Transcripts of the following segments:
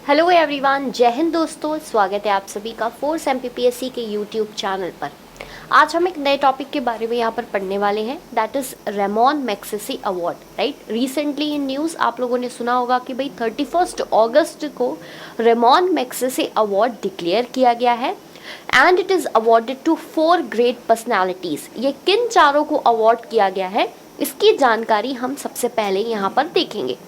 Hello everyone, जय हिंद दोस्तों। स्वागत है आप सभी का फोर्स MPPSC के यूट्यूब चैनल पर। आज हम एक नए टॉपिक के बारे में यहाँ पर पढ़ने वाले हैं, that is Ramon Magsaysay award. Right, recently in news आप लोगों ने सुना होगा कि भाई 31 अगस्त को रेमॉन मैग्सेसे अवार्ड डिक्लेयर किया गया है and it is awarded to 4 great personalities. ये किन चारों को अवार्ड किया गया है, इसकी जानकारी हम सबसे पहले यहाँ पर देखेंगे।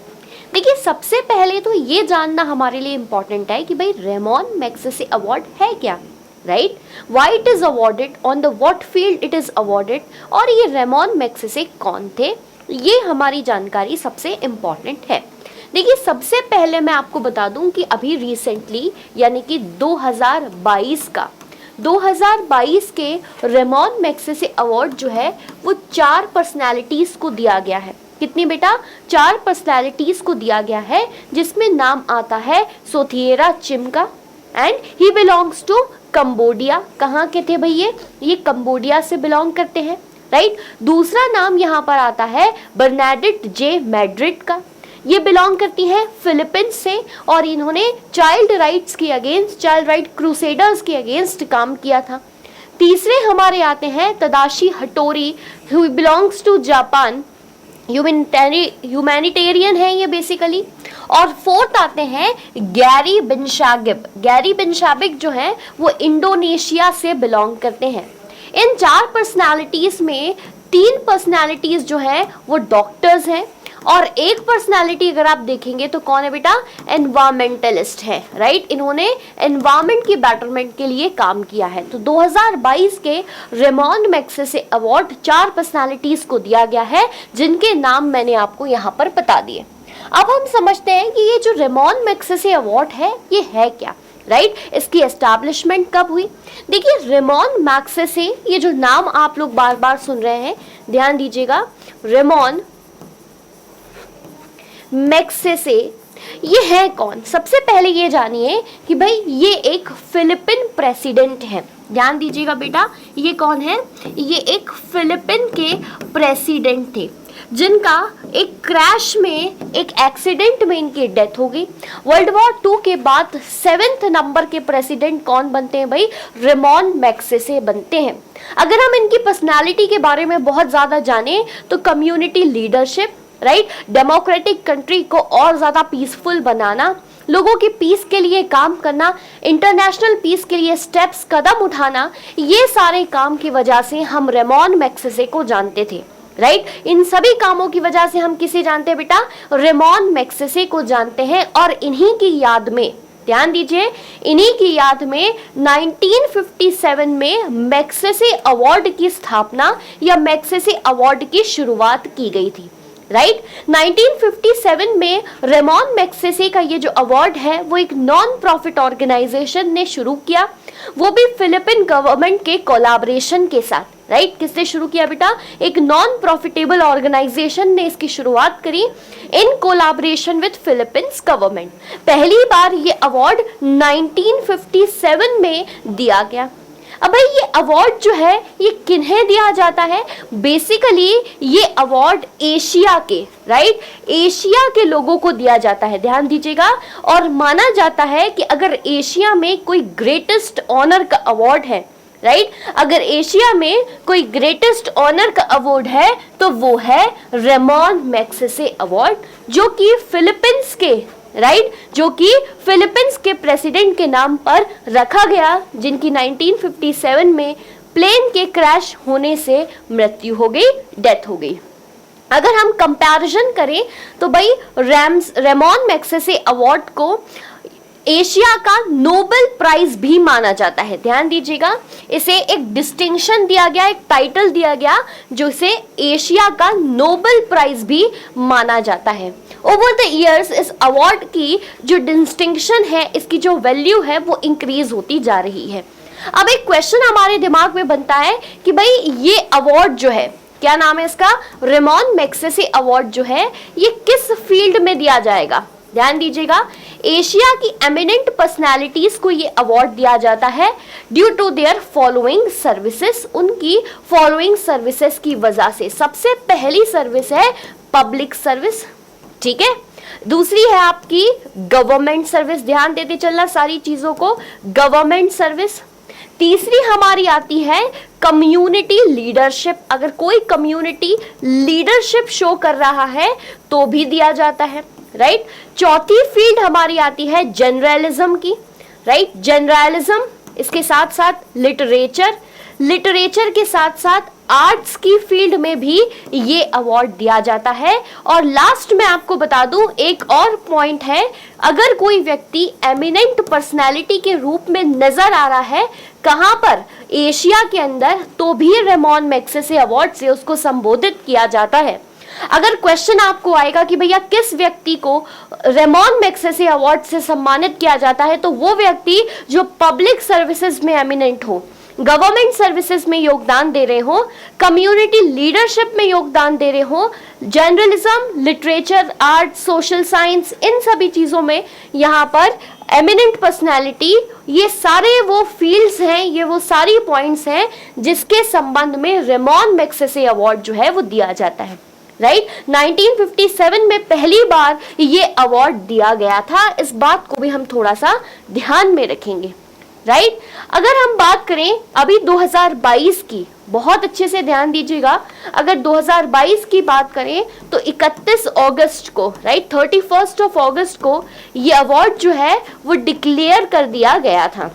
देखिए, सबसे पहले तो ये जानना हमारे लिए इम्पॉर्टेंट है कि भाई रेमॉन मैग्सेसे अवार्ड है क्या, right, why it is awarded, on the what field it is awarded, और ये रेमॉन मैग्सेसे कौन थे, ये हमारी जानकारी सबसे इम्पॉर्टेंट है। देखिए, सबसे पहले मैं आपको बता दूं कि अभी रिसेंटली यानी कि 2022 के रेमॉन मैग्सेसे अवार्ड जो है वो 4 पर्सनैलिटीज़ को दिया गया है। कितनी बेटा? 4 पर्सनैलिटीज़ को दिया गया है, जिसमें नाम आता है Sotheara Chhim and he belongs to Cambodia. कहाँ के थे भाई ये कंबोडिया से बिलोंग करते हैं, राइट। दूसरा नाम यहाँ पर आता है बर्नाडेट जे मैड्रिड का, ये बिलोंग करती है फिलीपींस से और इन्होंने चाइल्ड राइट्स के अगेंस्ट, चाइल्ड राइट क्रूसेडर्स के अगेंस्ट काम किया था। तीसरे हमारे आते हैं Tadashi Hattori, who belongs to Japan, humanitarian है ये बेसिकली। और फोर्थ आते हैं गैरी बिनशागिब। गैरी बिनशागिब जो है वो इंडोनेशिया से बिलोंग करते हैं। इन 4 पर्सनालिटीज़ में 3 पर्सनालिटीज़ जो हैं वो डॉक्टर्स हैं और एक पर्सनालिटी अगर आप देखेंगे तो कौन है बेटा? एनवायरमेंटलिस्ट है, राइट। इन्होंने एनवायरमेंट की बेटरमेंट के लिए काम किया है। तो 2022 के रेमॉन मैग्सेसे अवार्ड 4 पर्सनालिटीज़ को दिया गया है, जिनके नाम मैंने आपको यहाँ पर बता दिए। अब हम समझते हैं कि ये जो रेमॉन मैग्सेसे अवार्ड है ये है क्या, राइट, इसकी एस्टैब्लिशमेंट कब हुई। देखिए, रेमॉन मैग्सेसे, ये जो नाम आप लोग बार बार सुन रहे हैं, ध्यान दीजिएगा, रेमॉन मैग्सेसे ये है कौन? सबसे पहले ये जानिए कि भाई ये एक फिलिपिन प्रेसिडेंट है। ध्यान दीजिएगा बेटा, ये कौन है? ये एक फिलिपिन के प्रेसिडेंट थे, जिनका एक क्रैश में, एक एक्सीडेंट में इनकी डेथ हो गई। वर्ल्ड वॉर 2 के बाद 7th नंबर के प्रेसिडेंट कौन बनते हैं भाई? रेमॉन मैग्सेसे बनते हैं। अगर हम इनकी पर्सनालिटी के बारे में बहुत ज़्यादा जाने तो community leadership, right, democratic country को और ज़्यादा पीसफुल बनाना, लोगों की पीस के लिए काम करना, इंटरनेशनल पीस के लिए स्टेप्स कदम उठाना, ये सारे काम की वजह से हम रेमॉन मैग्सेसे को जानते थे, राइट। इन सभी कामों की वजह से हम किसे जानते हैं बेटा? रेमॉन मैग्सेसे को जानते हैं। और इन्हीं की याद में, ध्यान दीजिए, इन्हीं की याद में 1957 में मैग्सेसे अवार्ड की स्थापना या मैग्सेसे अवार्ड की शुरुआत की गई थी, राइट। 1957 में रेमॉन मैग्सेसे का ये जो अवार्ड है वो एक नॉन प्रॉफिट ऑर्गेनाइजेशन ने शुरू किया, वो भी फिलिपिन गवर्नमेंट के कोलैबोरेशन के साथ, राइट। किसने शुरू किया बेटा? एक नॉन प्रॉफिटेबल ऑर्गेनाइजेशन ने इसकी शुरुआत करी in collaboration with Philippines government. पहली बार ये अवार्ड 1957 में दिया गया। अब भाई ये अवार्ड जो है ये किन्हें दिया जाता है? बेसिकली ये अवार्ड एशिया के, राइट, एशिया के लोगों को दिया जाता है। ध्यान दीजिएगा, और माना जाता है कि अगर एशिया में कोई ग्रेटेस्ट ऑनर का अवार्ड है, राइट, अगर एशिया में कोई ग्रेटेस्ट ऑनर का अवार्ड है तो वो है रेमॉन मैग्सेसे अवार्ड, जो कि फिलीपींस के, राइट, जो कि फिलीपींस के प्रेसिडेंट के नाम पर रखा गया, जिनकी 1957 में प्लेन के क्रैश होने से मृत्यु हो गई, डेथ हो गई। अगर हम कंपैरिजन करें तो भाई रेमॉन मैग्सेसे अवार्ड को एशिया का नोबेल प्राइज भी माना जाता है। ध्यान दीजिएगा, इसे एक डिस्टिंक्शन दिया गया, एक टाइटल दिया गया, जो इसे एशिया का नोबेल प्राइज भी माना जाता है। ओवर द ईयर्स इस अवार्ड की जो डिस्टिंक्शन है, इसकी जो वैल्यू है वो इंक्रीज होती जा रही है। अब एक क्वेश्चन हमारे दिमाग में बनता है कि भाई ये अवार्ड जो है, क्या नाम है इसका? रेमॉन मैग्सेसे अवार्ड जो है ये किस फील्ड में दिया जाएगा? ध्यान दीजिएगा, एशिया की एमिनेंट पर्सनालिटीज को ये अवार्ड दिया जाता है due to their following services. उनकी फॉलोइंग सर्विसेज की वजह से। सबसे पहली सर्विस है पब्लिक सर्विस, ठीक है। दूसरी है आपकी गवर्नमेंट सर्विस, ध्यान देते चलना सारी चीजों को, गवर्नमेंट सर्विस। तीसरी हमारी आती है कम्युनिटी लीडरशिप, अगर कोई कम्युनिटी लीडरशिप शो कर रहा है तो भी दिया जाता है, राइट। चौथी फील्ड हमारी आती है जनरलिज्म की, राइट, जनरलिज्म। इसके साथ साथ लिटरेचर, लिटरेचर के साथ साथ आर्ट्स की फील्ड में भी ये अवार्ड दिया जाता है। और लास्ट में आपको बता दूं एक और पॉइंट है, अगर कोई व्यक्ति एमिनेंट पर्सनालिटी के रूप में नजर आ रहा है कहां पर, एशिया के अंदर, तो भी रेमॉन मैग्सेसे अवार्ड से उसको संबोधित किया जाता है। अगर क्वेश्चन आपको आएगा कि भैया किस व्यक्ति को रेमॉन मैग्सेसे अवार्ड से सम्मानित किया जाता है, तो वो व्यक्ति जो पब्लिक सर्विसेज में एमिनेंट हो, गवर्नमेंट सर्विसेज में योगदान दे रहे हो, कम्युनिटी लीडरशिप में योगदान दे रहे हो, journalism, literature, art, social science, इन सभी चीजों में यहाँ पर एमिनेंट पर्सनालिटी, ये सारे वो फील्ड्स हैं, ये वो सारी पॉइंट्स हैं जिसके संबंध में रेमॉन मैग्सेसे अवार्ड जो है वो दिया जाता है, राइट। 1957 में पहली बार ये अवार्ड दिया गया था, इस बात को भी हम थोड़ा सा ध्यान में रखेंगे, राइट। अगर हम बात करें अभी 2022 की, बहुत अच्छे से ध्यान दीजिएगा, अगर 2022 की बात करें तो 31 अगस्त को, राइट, 31 अगस्त को ये अवार्ड जो है वो डिक्लेयर कर दिया गया था,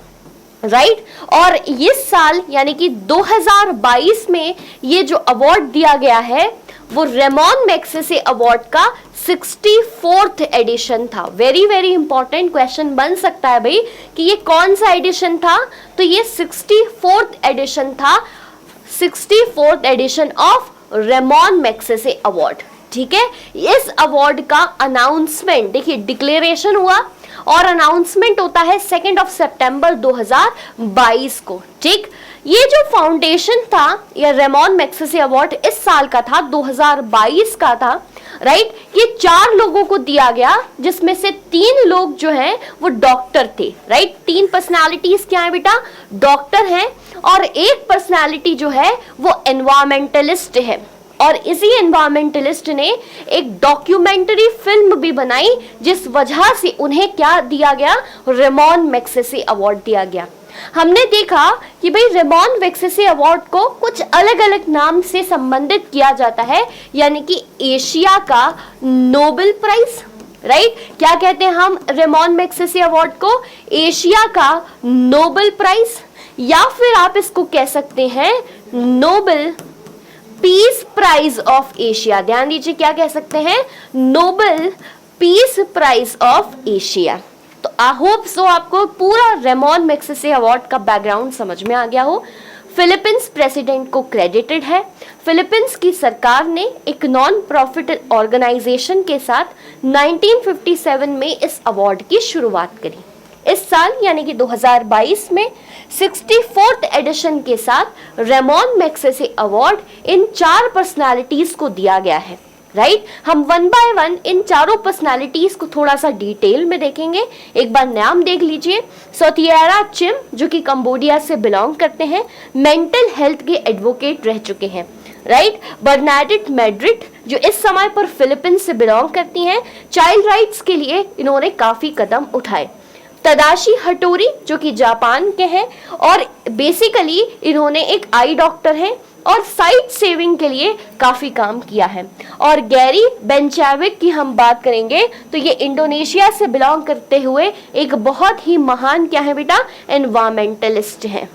राइट। और इस साल यानी कि 2022 में ये जो अवार्ड दिया गया है वो रेमॉन मैग्सेसे अवार्ड का 64th एडिशन था। वेरी वेरी इंपॉर्टेंट क्वेश्चन बन सकता है भाई कि ये कौन सा एडिशन था, तो ये 64th एडिशन था, 64th edition of Ramon Magsaysay award, ठीक है। इस अवार्ड का अनाउंसमेंट, देखिए डिक्लेरेशन हुआ और अनाउंसमेंट होता है 2 सितंबर 2022 को, ठीक। ये जो फाउंडेशन था, ये रेमॉन मैग्सेसे अवार्ड इस साल का था, 2022 का था, राइट। ये 4 लोगों को दिया गया, जिसमें से 3 लोग जो हैं वो डॉक्टर थे, राइट। 3 पर्सनालिटीज क्या है बेटा, डॉक्टर हैं, और एक पर्सनालिटी जो है वो एनवायरमेंटलिस्ट है, और इसी एनवायरमेंटलिस्ट ने एक डॉक्यूमेंट्री फिल्म भी बनाई, जिस वजह से उन्हें क्या दिया गया, रेमॉन मैग्सेसे अवार्ड दिया गया। हमने देखा कि भाई रेमॉन मैग्सेसे अवार्ड को कुछ अलग अलग नाम से संबंधित किया जाता है, यानी कि एशिया का नोबेल प्राइज, राइट। क्या कहते हैं हम रेमॉन मैग्सेसे अवार्ड को, एशिया का नोबेल प्राइज, या फिर आप इसको कह सकते हैं Nobel peace prize of Asia. ध्यान दीजिए क्या कह सकते हैं, Nobel peace prize of Asia. तो आई होप सो आपको पूरा रेमॉन मैग्सेसे अवार्ड का बैकग्राउंड समझ में आ गया हो। फिलीपींस प्रेसिडेंट को क्रेडिटेड है। फिलीपींस की सरकार ने एक नॉन प्रॉफिट ऑर्गेनाइजेशन के साथ 1957 में इस अवार्ड की शुरुआत करी। इस साल यानी कि 2022 में 64th एडिशन के साथ Ramon Magsaysay award in 4 personalities को दिया गया है, राइट। हम 1 बाय 1 इन चारों पर्सनालिटीज को थोड़ा सा डिटेल में देखेंगे। एक बार नाम देख लीजिए, सोथियारा चिम जो कि कंबोडिया से बिलोंग करते हैं, मेंटल हेल्थ के एडवोकेट रह चुके हैं, राइट। बर्नाडेट मैड्रिड जो इस समय पर फिलीपींस से बिलोंग करती हैं, चाइल्ड राइट्स के लिए इन्होंने काफी कदम उठाए। तदाशी हटोरी जो कि जापान के हैं और बेसिकली इन्होंने एक आई डॉक्टर हैं और साइट सेविंग के लिए काफी काम किया है। और गैरी बेंचाविक की हम बात करेंगे तो ये इंडोनेशिया से बिलोंग करते हुए एक बहुत ही महान क्या है बेटा, एनवायरमेंटलिस्ट हैं।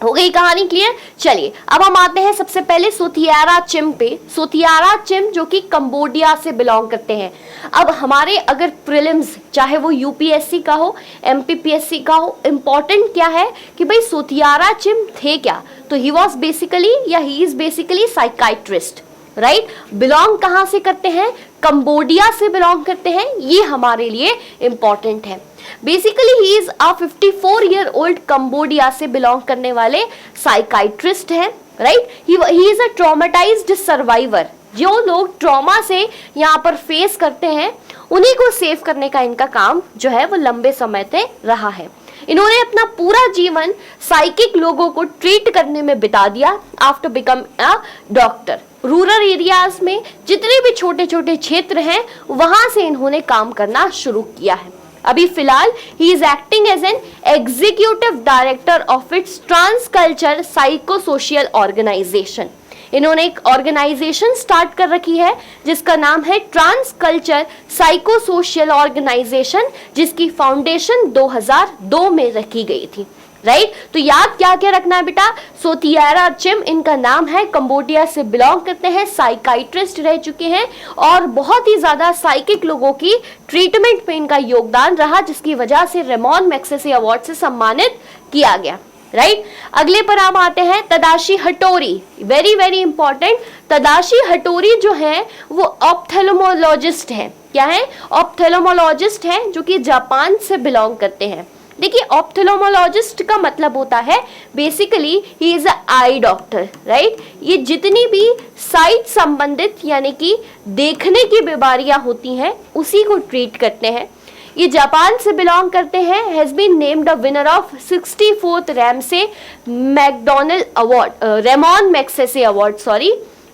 हो गई कहानी क्लियर। चलिए अब हम आते हैं सबसे पहले सोथियारा चिम पे। सोथियारा चिम जो कि कंबोडिया से बिलोंग करते हैं। अब हमारे अगर प्रीलिम्स चाहे वो यूपीएससी का हो, एमपीपीएससी का हो, इंपॉर्टेंट क्या है कि भाई सोथियारा चिम थे क्या, तो ही वॉज बेसिकली या he is basically psychiatrist, right. Belong कहाँ से करते हैं, कंबोडिया से बिलोंग करते हैं, ये हमारे लिए इंपॉर्टेंट है। Basically he is a 54 year old Cambodia से बिलोंग करने वाले साइकाइट्रिस्ट हैं, right. He is a traumatised survivor. जो लोग ट्रॉमा से यहाँ पर फेस करते हैं उन्हीं को सेव करने का इनका काम जो है वो लंबे समय से रहा है। इन्होंने अपना पूरा जीवन साइकिक लोगों को ट्रीट करने में बिता दिया after become a doctor. Rural areas में जितने भी छोटे छोटे क्षेत्र हैं वहां से इन्होंने काम करना शुरू किया है। अभी फिलहाल ही is acting as an executive director of its trans culture psycho social organisation. इन्होंने एक ऑर्गेनाइजेशन स्टार्ट कर रखी है जिसका नाम है trans culture psycho social organisation, जिसकी फाउंडेशन 2002 में रखी गई थी। राइट तो याद क्या क्या रखना है बेटा, सोथियारा चिम इनका नाम है, कंबोडिया से बिलोंग करते हैं, साइकाइट्रिस्ट रह चुके हैं और बहुत ही ज्यादा साइकिक लोगों की ट्रीटमेंट पे इनका योगदान रहा, जिसकी वजह से रेमॉन मैग्सेसे अवार्ड से सम्मानित किया गया। राइट अगले पर हम आते हैं Tadashi Hattori, very very important. Tadashi Hattori जो है वो ऑप्थेल्मोलॉजिस्ट है। क्या है? ऑप्थेल्मोलॉजिस्ट है जो कि जापान से बिलोंग करते हैं। देखिए ऑप्थेल्मोलॉजिस्ट का मतलब होता है basically he is a I doctor. Right ये जितनी भी साइट संबंधित यानी कि देखने की बीमारियां होती हैं उसी को ट्रीट करते हैं। ये जापान से बिलोंग करते हैं। Has been named a winner of 64th Ramsay McDonald award, Ramon Magsaysay award sorry,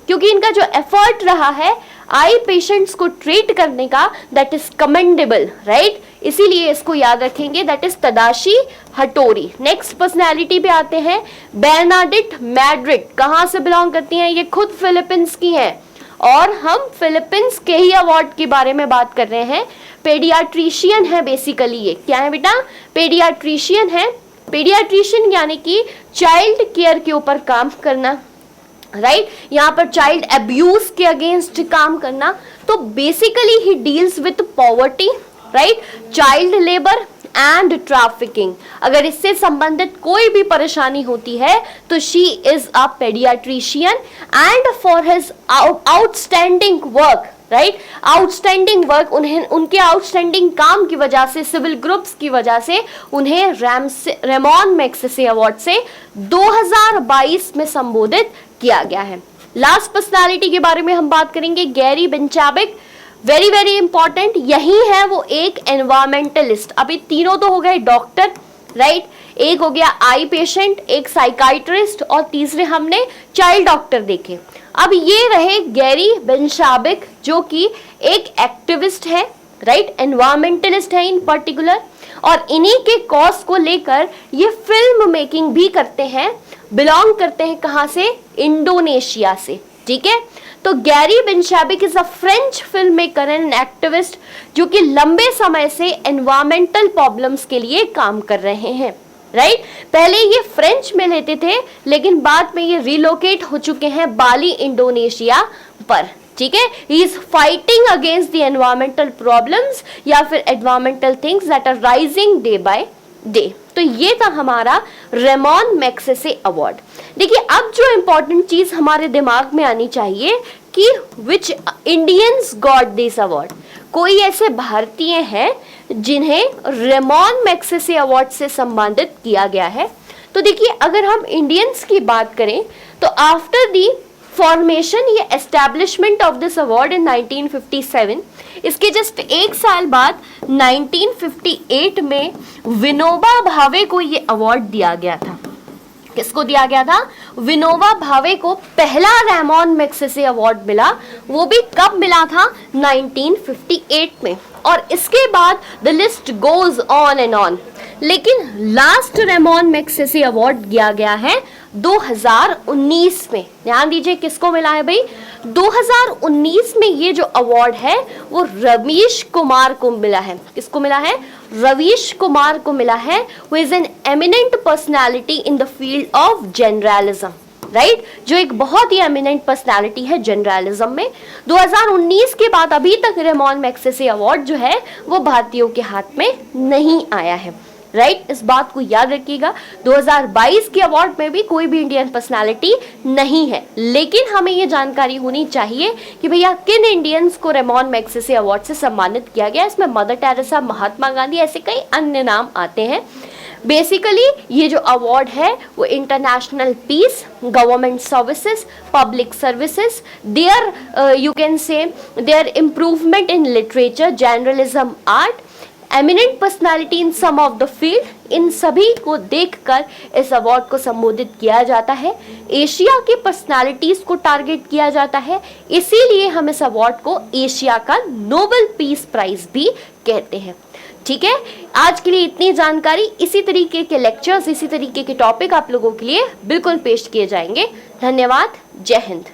क्योंकि इनका जो एफर्ट रहा है आई पेशेंट्स को ट्रीट करने का दैट इज कमेंडेबल। राइट इसीलिए इसको याद रखेंगे, that is Tadashi Hattori. Next personality पे आते हैं बेर्नाडिट मैड्रिड। कहाँ से बिलोंग करती हैं? ये खुद फिलीपींस की हैं और हम फिलीपींस के ही अवार्ड के बारे में बात कर रहे हैं। पेडियाट्रिशियन है बेसिकली। ये क्या है बेटा? पेडियाट्रिशियन है। पेडियाट्रिशियन यानी कि चाइल्ड केयर के ऊपर काम करना। राइट यहाँ पर चाइल्ड अब्यूज के अगेंस्ट काम करना। तो basically he deals with poverty, right, child labour and trafficking. अगर इससे संबंधित कोई भी परेशानी होती है तो she is a paediatrician and for his outstanding work, right, outstanding work, उन्हें उनके आउटस्टैंडिंग काम की वजह से, सिविल ग्रुप्स की वजह से उन्हें रेमॉन मैग्सेसे अवार्ड से 2022 में संबोधित किया गया है। लास्ट पर्सनालिटी के बारे में हम बात करेंगे, गैरी बेंचाबिक। वेरी वेरी इंपॉर्टेंट, यही है वो एक एनवायरमेंटलिस्ट। अभी तीनों तो हो गए डॉक्टर, राइट, एक हो गया आई पेशेंट, एक साइकाइट्रिस्ट और तीसरे हमने चाइल्ड डॉक्टर देखे। अब ये रहे गैरी बेंचाबिक जो कि एक एक्टिविस्ट है, राइट, एनवायरमेंटलिस्ट है इन पर्टिकुलर, और इन्हीं के कॉज को लेकर ये फिल्म मेकिंग भी करते हैं। बिलोंग करते हैं कहाँ से? इंडोनेशिया से। ठीक है, तो Gary Bencheghib is a French film maker and activist जो कि लंबे समय से एनवायरमेंटल प्रॉब्लम्स के लिए काम कर रहे हैं। राइट पहले ये फ्रेंच में लेते थे लेकिन बाद में ये रिलोकेट हो चुके हैं बाली इंडोनेशिया पर। ठीक है, he is fighting against the environmental problems या फिर environmental things that are rising day by day. तो ये था हमारा रेमॉन मैग्सेसे अवार्ड। देखिए अब जो इंपॉर्टेंट चीज हमारे दिमाग में आनी चाहिए कि विच इंडियंस गॉट दिस अवार्ड। कोई ऐसे भारतीय हैं जिन्हें रेमॉन मैग्सेसे अवार्ड से सम्मानित किया गया है। तो देखिए अगर हम इंडियंस की बात करें तो आफ्टर दी फॉर्मेशन ये establishment of this award in 1957, इसके जस्ट एक साल बाद 1958 में विनोबा भावे को ये अवार्ड दिया गया था। किसको दिया गया था? विनोबा भावे को पहला रेमॉन मैग्सेसे अवार्ड मिला। वो भी कब मिला था? 1958 में। और इसके बाद the list goes on and on, लेकिन लास्ट रेमॉन मैग्सेसे अवार्ड दिया गया है 2019 में। ध्यान दीजिए किसको मिला है भाई? 2019 में ये जो अवार्ड है वो रवीश कुमार को मिला है। किसको मिला है? रवीश कुमार को मिला है, who is an eminent personality in the field of journalism. Right जो एक बहुत ही एमिनेंट पर्सनालिटी है जनरलिज्म में। 2019 के बाद अभी तक रेमॉन मैग्सेसे अवार्ड जो है वो भारतीयों के हाथ में नहीं आया है। राइट इस बात को याद रखिएगा। 2022 के अवार्ड में भी कोई भी इंडियन पर्सनालिटी नहीं है, लेकिन हमें ये जानकारी होनी चाहिए कि भैया किन इंडियंस को रेमॉन मैग्सेसे अवार्ड से सम्मानित किया गया। इसमें मदर टेरेसा, महात्मा गांधी, ऐसे कई अन्य नाम आते हैं। बेसिकली ये जो अवार्ड है वो international peace, government services, public services, there you can say there improvement in literature, journalism, art eminent personality in some of the field, इन सभी को देखकर इस अवार्ड को संबोधित किया जाता है। एशिया की पर्सनालिटीज को टारगेट किया जाता है, इसीलिए हम इस अवार्ड को एशिया का नोबेल पीस प्राइज भी कहते हैं। ठीक है, आज के लिए इतनी जानकारी। इसी तरीके के लेक्चर्स, इसी तरीके के टॉपिक आप लोगों के लिए बिल्कुल पेश किए जाएंगे। धन्यवाद। जय हिंद।